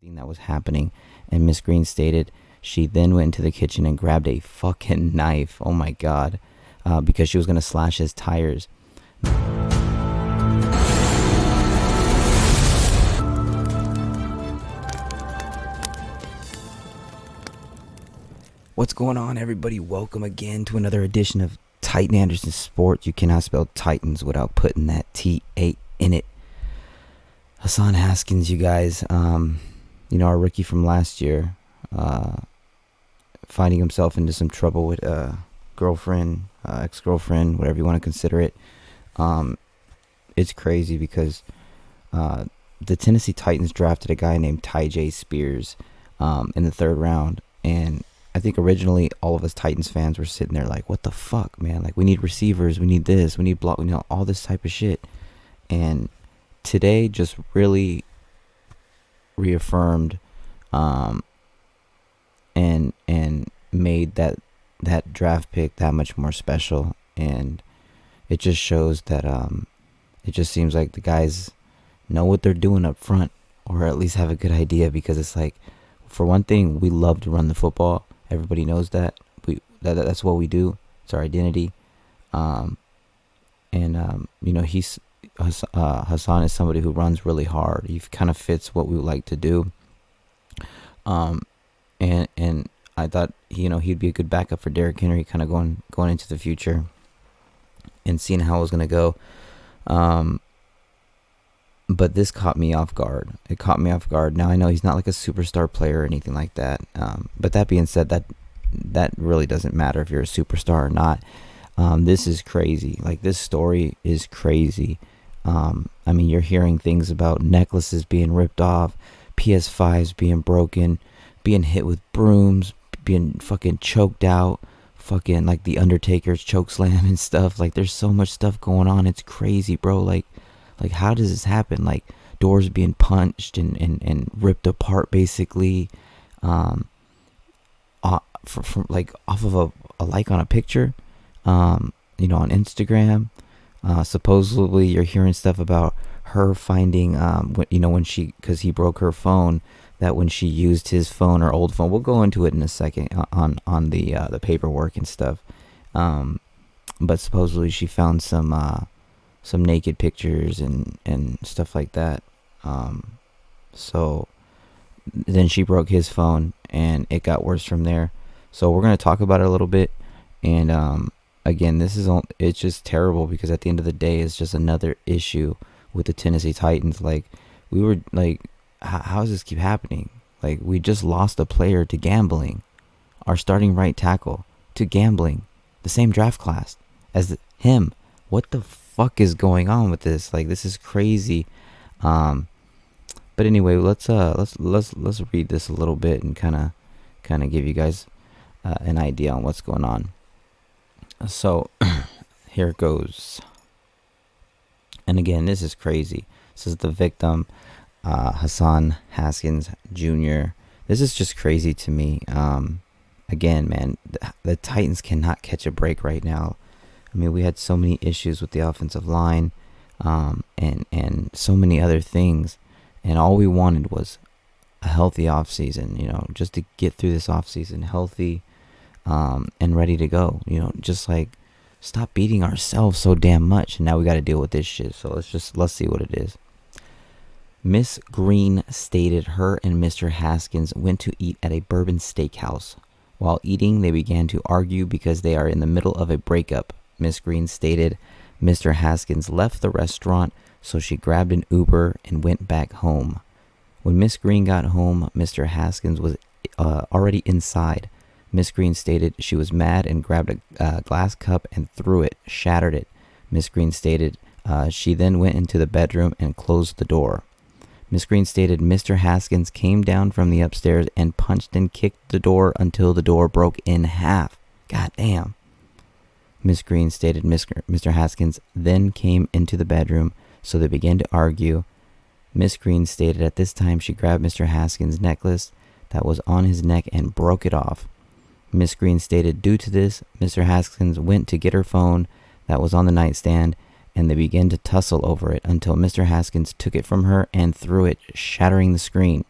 everything that was happening. And Miss Green stated she then went into the kitchen and grabbed a fucking knife. Oh my god. Because she was going to slash his tires. What's going on, everybody? Welcome again to another edition of Titan Anderson Sports. You cannot spell Titans without putting that T-A in it. Hassan Haskins, you guys, our rookie from last year, finding himself into some trouble with girlfriend, ex-girlfriend, whatever you want to consider it. It's crazy because the Tennessee Titans drafted a guy named Tyjae Spears in the third round, and I think originally all of us Titans fans were sitting there like, what the fuck, man? Like, we need receivers, we need this, we need block, all this type of shit. And today just really reaffirmed and made that draft pick that much more special. And it just shows that it just seems like the guys know what they're doing up front, or at least have a good idea, because it's like, for one thing, we love to run the football. Everybody knows that. That's what we do. It's our identity. He's Hassan is somebody who runs really hard. He kind of fits what we like to do. And I thought he'd be a good backup for Derrick Henry, kind of going into the future, and seeing how it was gonna go. But this caught me off guard. It caught me off guard. Now I know he's not like a superstar player or anything like that. But that being said, that really doesn't matter if you're a superstar or not. This is crazy. Like, this story is crazy. You're hearing things about necklaces being ripped off, PS5s being broken, being hit with brooms, being fucking choked out, fucking like the Undertaker's choke slam and stuff. Like, there's so much stuff going on. It's crazy, bro. Like how does this happen? Like, doors being punched and ripped apart, basically, from like off of a like on a picture, on Instagram. Supposedly you're hearing stuff about her finding, because he broke her phone, that when she used his phone, or old phone, we'll go into it in a second on the paperwork and stuff. But supposedly she found some naked pictures and stuff like that. So then she broke his phone, and it got worse from there. So we're going to talk about it a little bit. And again, it's just terrible, because at the end of the day, it's just another issue with the Tennessee Titans. Like, we were like, how does this keep happening? Like, we just lost a player to gambling, our starting right tackle to gambling, the same draft class as him. What the fuck is going on with this? Like, this is crazy. But anyway, let's read this a little bit and kind of give you guys an idea on what's going on. So here it goes. And again, this is crazy. This is the victim, Hassan Haskins Jr. This is just crazy to me. Again, man, the Titans cannot catch a break right now. We had so many issues with the offensive line, and so many other things, and all we wanted was a healthy offseason, just to get through this offseason healthy, and ready to go, just like, stop beating ourselves so damn much, and now we got to deal with this shit. So let's see what it is. Miss Green stated her and Mr. Haskins went to eat at a bourbon steakhouse. While eating, they began to argue because they are in the middle of a breakup. Miss Green stated Mr. Haskins left the restaurant, so she grabbed an Uber and went back home. When Miss Green got home, Mr. Haskins was already inside. Miss Green stated she was mad and grabbed a glass cup and threw it, shattered it. Miss Green stated she then went into the bedroom and closed the door. Miss Green stated Mr. Haskins came down from the upstairs and punched and kicked the door until the door broke in half. God damn. Miss Green stated Mr. Haskins then came into the bedroom, so they began to argue. Miss Green stated at this time she grabbed Mr. Haskins' necklace that was on his neck and broke it off. Miss Green stated due to this, Mr. Haskins went to get her phone that was on the nightstand, and they began to tussle over it until Mr. Haskins took it from her and threw it, shattering the screen.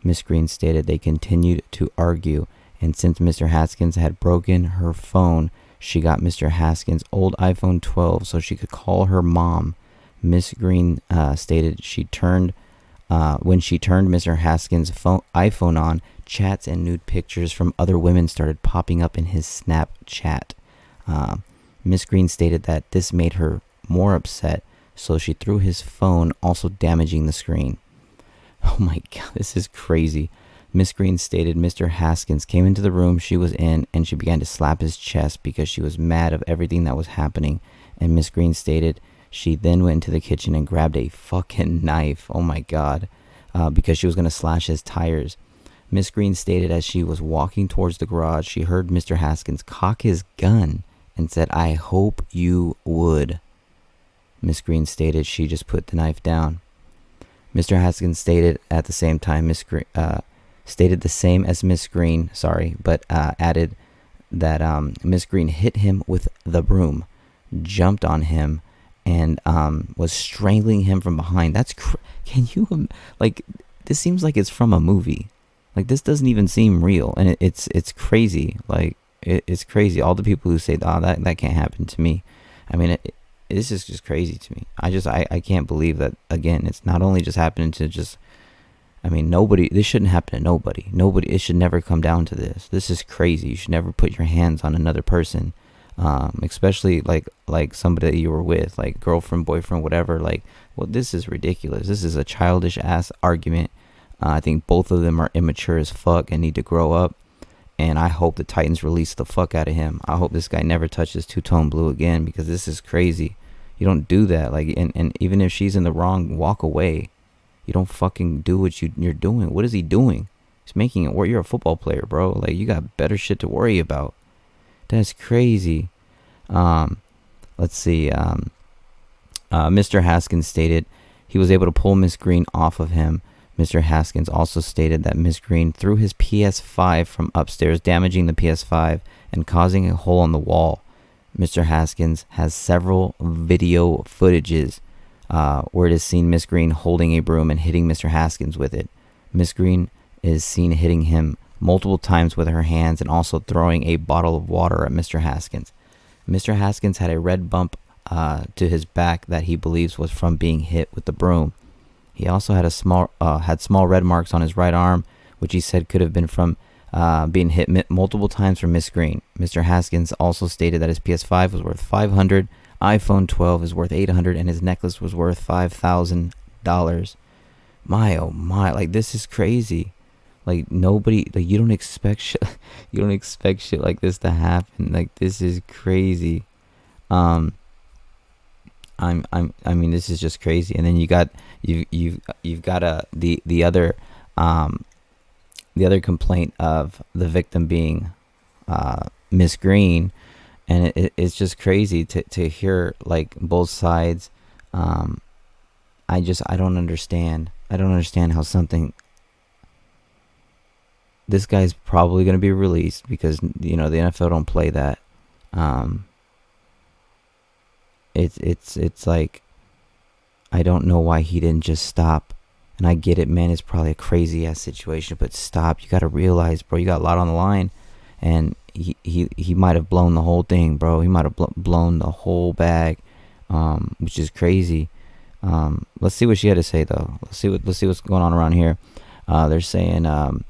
Miss Green stated they continued to argue, and since Mr. Haskins had broken her phone, she got Mr. Haskins' old iPhone 12 so she could call her mom. Miss Green stated when she turned Mr. Haskins' iPhone on, chats and nude pictures from other women started popping up in his Snapchat. Miss Green stated that this made her more upset, so she threw his phone, also damaging the screen. Oh my God, this is crazy. Miss Green stated Mr. Haskins came into the room she was in and she began to slap his chest because she was mad of everything that was happening. And Miss Green stated she then went into the kitchen and grabbed a fucking knife. Oh my God. Because she was going to slash his tires. Miss Green stated as she was walking towards the garage, she heard Mr. Haskins cock his gun and said, "I hope you would." Miss Green stated she just put the knife down. Mr. Haskins stated at the same time, stated the same as Miss Green, but added that Miss Green hit him with the broom, jumped on him, and was strangling him from behind. Can you, like, this seems like it's from a movie. Like, this doesn't even seem real, and it's crazy. Like, it's crazy. All the people who say, "Oh, that can't happen to me." I mean, this is just crazy to me. I can't believe that, again, it's not only just happening to just, I mean, nobody, this shouldn't happen to nobody. It should never come down to this. This is crazy. You should never put your hands on another person, especially like somebody that you were with, like girlfriend, boyfriend, whatever. Like, well, this is ridiculous. This is a childish ass argument. I think both of them are immature as fuck and need to grow up. And I hope the Titans release the fuck out of him. I hope this guy never touches two-tone blue again, because this is crazy. You don't do that. Like, and even if she's in the wrong, walk away. You don't fucking do what you're doing. What is he doing? He's making it work. You're a football player, bro. Like, you got better shit to worry about. That's crazy. Let's see. Mr. Haskins stated he was able to pull Miss Green off of him. Mr. Haskins also stated that Miss Green threw his PS5 from upstairs, damaging the PS5 and causing a hole on the wall. Mr. Haskins has several video footages where it is seen Miss Green holding a broom and hitting Mr. Haskins with it. Miss Green is seen hitting him multiple times with her hands and also throwing a bottle of water at Mr. Haskins. Mr. Haskins had a red bump to his back that he believes was from being hit with the broom. He also had small red marks on his right arm, which he said could have been from being hit multiple times from Miss Green. Mr. Haskins also stated that his PS5 was worth $500, iPhone 12 is worth $800, and his necklace was worth $5,000. My oh my, like, this is crazy. Like, nobody, like, you don't expect shit like this to happen. Like, this is crazy. I mean, this is just crazy. And then you've got the other complaint of the victim being Miss Green, and it's just crazy to hear, like, both sides. I don't understand. I don't understand how something. This guy's probably going to be released because, you know, the NFL don't play that. It's like, I don't know why he didn't just stop. And I get it, man, it's probably a crazy ass situation, but stop. You got to realize, bro, you got a lot on the line, and he might have blown the whole thing, bro. He might have blown the whole bag, which is crazy. Let's see what she had to say, though. Let's see what's going on around here. They're saying on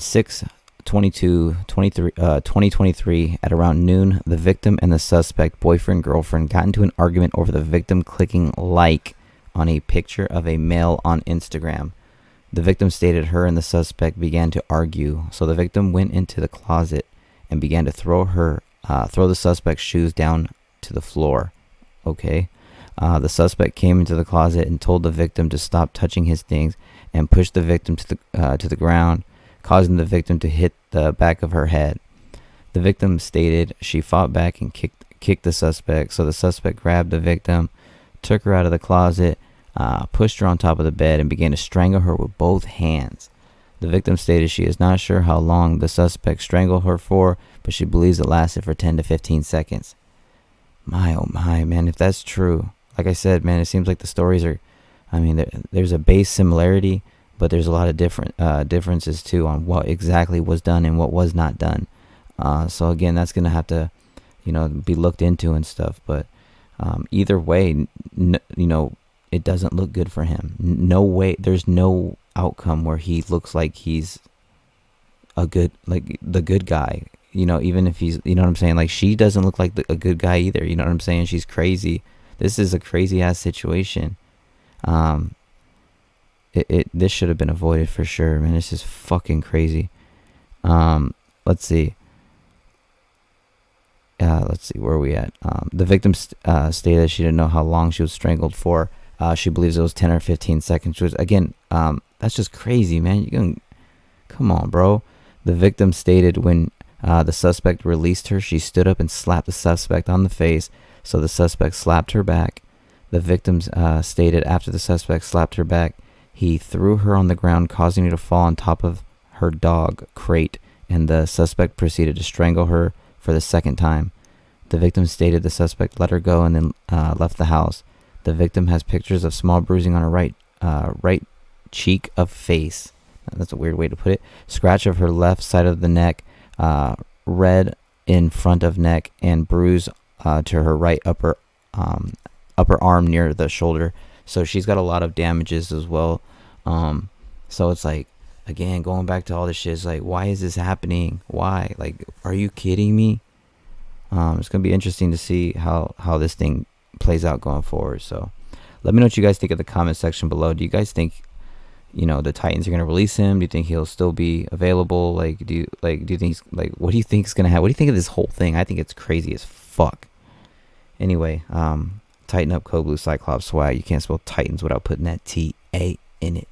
6/22/2023 at around noon, the victim and the suspect, boyfriend-girlfriend, got into an argument over the victim clicking like on a picture of a male on Instagram. The victim stated her and the suspect began to argue, so the victim went into the closet and began to throw the suspect's shoes down to the floor. Okay. The suspect came into the closet and told the victim to stop touching his things and pushed the victim to the ground, causing the victim to hit the back of her head. The victim stated she fought back and kicked the suspect, so the suspect grabbed the victim, took her out of the closet, pushed her on top of the bed, and began to strangle her with both hands. The victim stated she is not sure how long the suspect strangled her for, but she believes it lasted for 10 to 15 seconds. My oh my, man, if that's true, like I said, man, it seems like the stories are, I mean, there's a base similarity, but there's a lot of different differences too on what exactly was done and what was not done. So again, that's gonna have to, be looked into and stuff. But either way, it doesn't look good for him. No way. There's no outcome where he looks like he's the good guy. Even if he's, what I'm saying? Like, she doesn't look like a good guy either. You know what I'm saying? She's crazy. This is a crazy ass situation. This should have been avoided for sure, man. This is fucking crazy. Let's see. Where are we at? The victim stated she didn't know how long she was strangled for. She believes it was 10 or 15 seconds. Which, again, that's just crazy, man. Come on, bro. The victim stated when the suspect released her, she stood up and slapped the suspect on the face. So the suspect slapped her back. The victim stated after the suspect slapped her back, he threw her on the ground, causing her to fall on top of her dog crate, and the suspect proceeded to strangle her for the second time. The victim stated the suspect let her go and then left the house. The victim has pictures of small bruising on her right cheek of face. That's a weird way to put it. Scratch of her left side of the neck, red in front of neck, and bruise to her right upper arm near the shoulder. So she's got a lot of damages as well. So it's like, again, going back to all this shit, it's like, why is this happening? Why? Like, are you kidding me? It's going to be interesting to see how this thing plays out going forward. So let me know what you guys think in the comment section below. Do you guys think, the Titans are going to release him? Do you think he'll still be available? Do you think he's, what do you think is going to happen? What do you think of this whole thing? I think it's crazy as fuck. Anyway, tighten up, Code Blue Cyclops swag. You can't spell Titans without putting that T-A in it.